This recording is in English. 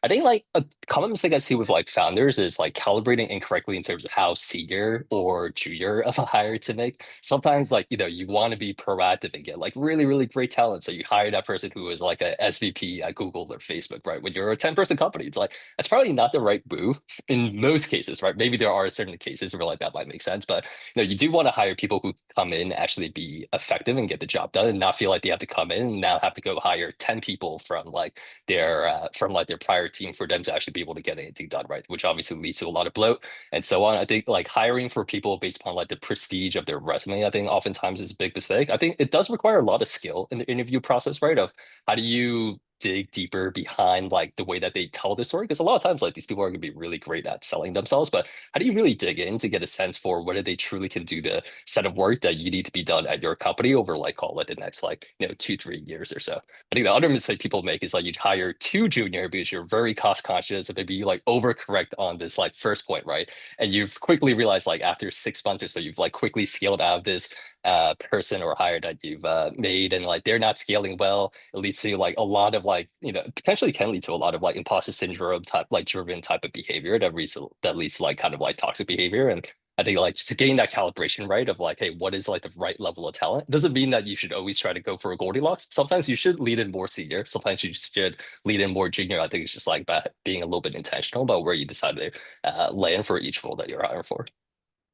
I think like a common mistake I see with like founders is like calibrating incorrectly in terms of how senior or junior of a hire to make. Sometimes like, you want to be proactive and get like really, really great talent. So you hire that person who is like a SVP at Google or Facebook, right? When you're a 10-person company, it's like that's probably not the right move in most cases, right? Maybe there are certain cases where like that might make sense, but you do want to hire people who come in actually be effective and get the job done and not feel like they have to come in and now have to go hire 10 people from like their prior team for them to actually be able to get anything done, right? Which obviously leads to a lot of bloat and so on. I think like hiring for people based upon like the prestige of their resume, I think oftentimes is a big mistake. I think it does require a lot of skill in the interview process, right? Of how do you dig deeper behind like the way that they tell the story? Because a lot of times like these people are going to be really great at selling themselves, but how do you really dig in to get a sense for whether they truly can do the set of work that you need to be done at your company over like call it the next like 2, 3 years or so? I think the other mistake people make is like you hire too junior because you're very cost conscious and maybe you like overcorrect on this like first point, right? And you've quickly realized like after 6 months or so, you've like quickly scaled out of this person or hire that you've made and like they're not scaling well. It leads to like a lot of like, potentially can lead to a lot of like imposter syndrome type, like driven type of behavior that leads to like kind of like toxic behavior. And I think like just getting that calibration right of like, hey, what is like the right level of talent? Doesn't mean that you should always try to go for a Goldilocks. Sometimes you should lead in more senior. Sometimes you should lead in more junior. I think it's just like that being a little bit intentional about where you decide to land for each role that you're hiring for.